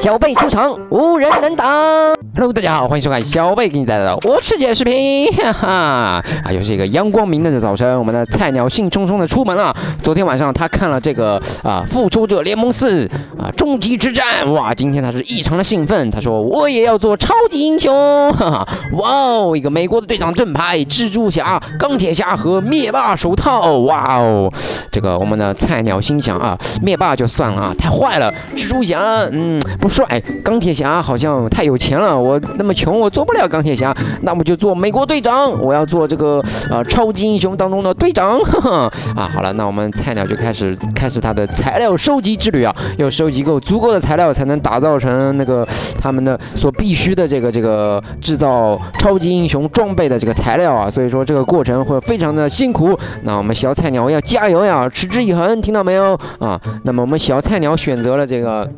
小贝出场，无人能挡。Hello， 大家好，欢迎收看小贝给你带来的我世界视频，哈哈啊，又是一个阳光明媚的早晨，我们的菜鸟兴冲冲的出门了。昨天晚上他看了这个复仇者联盟4终极之战，哇，今天他是异常的兴奋，他说我也要做超级英雄，哈哈，哇哦，一个美国的队长盾牌、蜘蛛侠、钢铁侠和灭霸手套，哇哦，这个我们的菜鸟心想灭霸就算了太坏了，蜘蛛侠不帅，钢铁侠好像太有钱了，我那么穷，我做不了钢铁侠，那我就做美国队长，我要做这个超级英雄当中的队长，呵呵好了，那我们菜鸟就开始他的材料收集之旅啊，要收集够足够的材料才能打造成那个他们的所必须的这个制造超级英雄装备的这个材料啊，所以说这个过程会非常的辛苦，那我们小菜鸟要加油呀，持之以恒，听到没有啊？那么我们小菜鸟选择了这个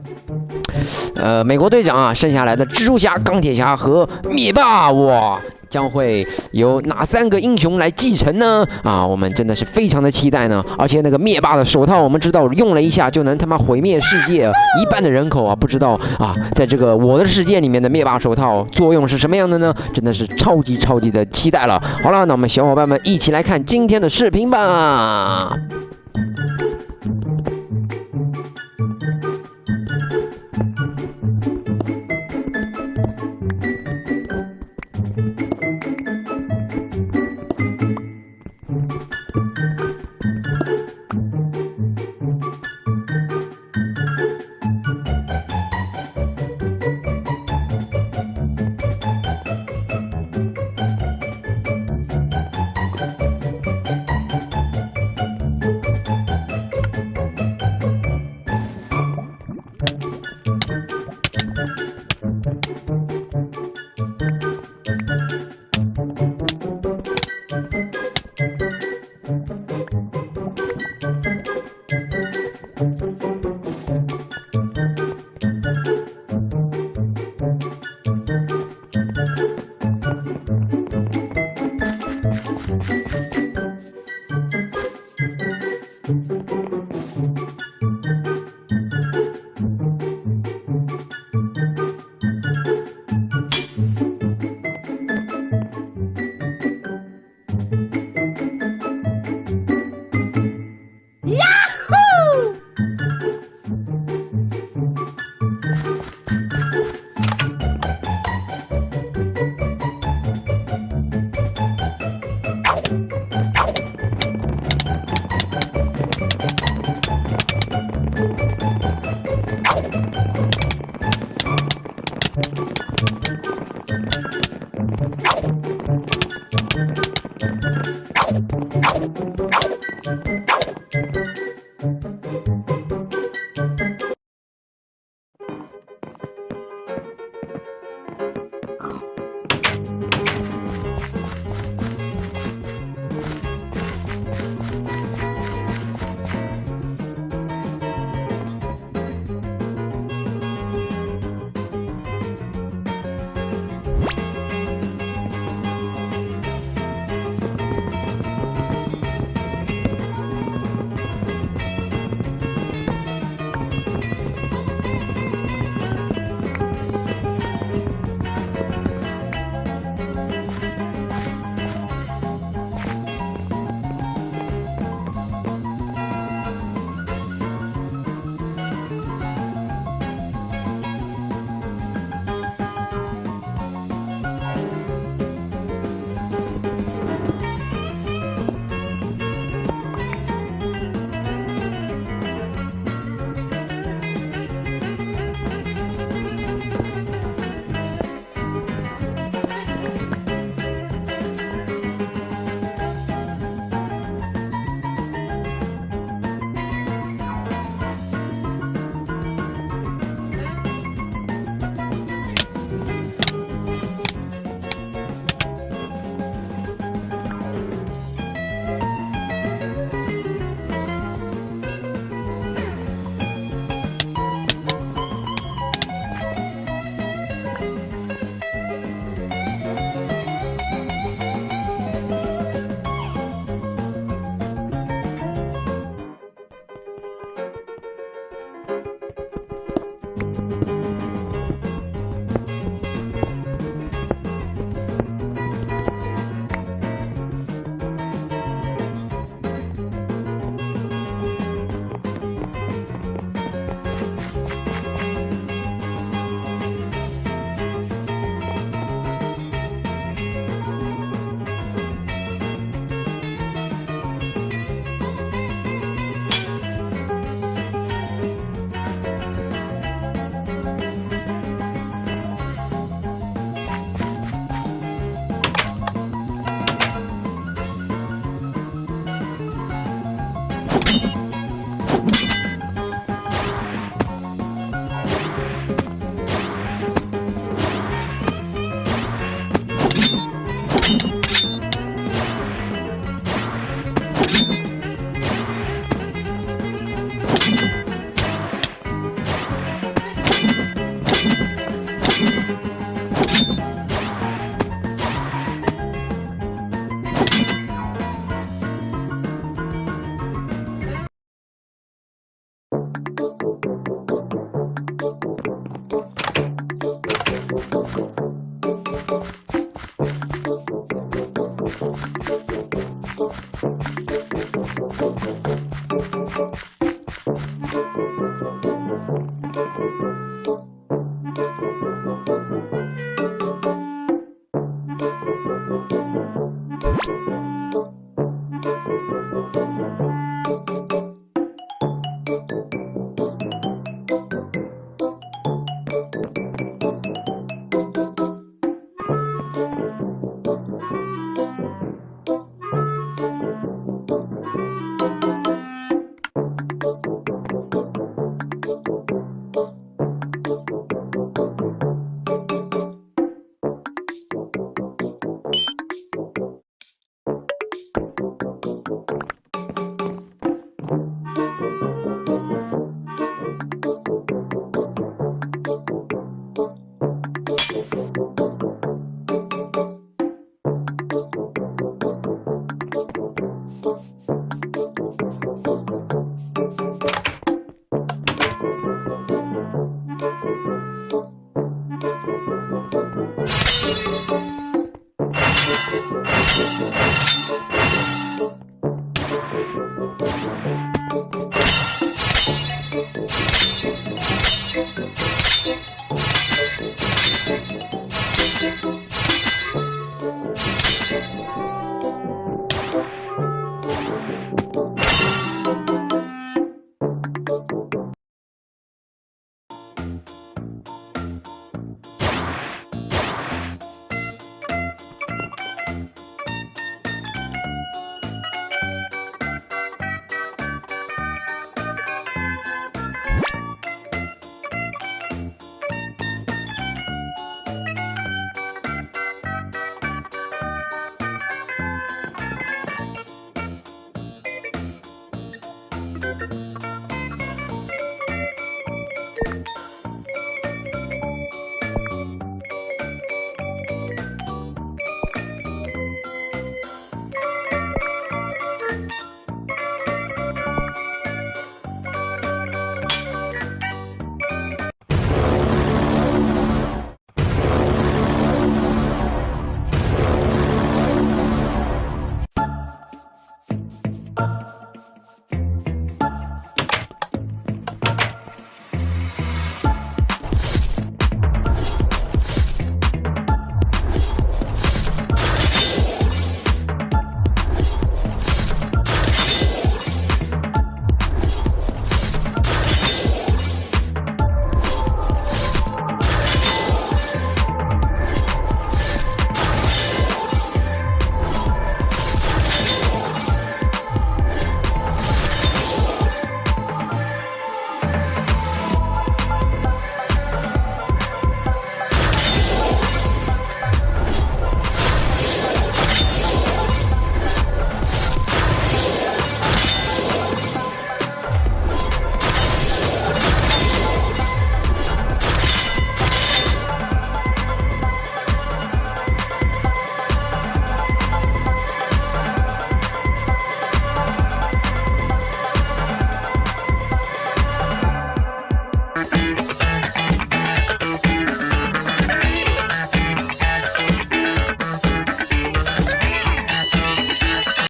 美国队长剩下来的蜘蛛侠、钢铁侠和灭霸，哇，将会由哪3个英雄来继承呢？我们真的是非常的期待呢。而且那个灭霸的手套，我们知道用了一下就能他妈毁灭世界，一半的人口不知道在这个我的世界里面的灭霸手套作用是什么样的呢？真的是超级的期待了。好了，那我们小伙伴们一起来看今天的视频吧。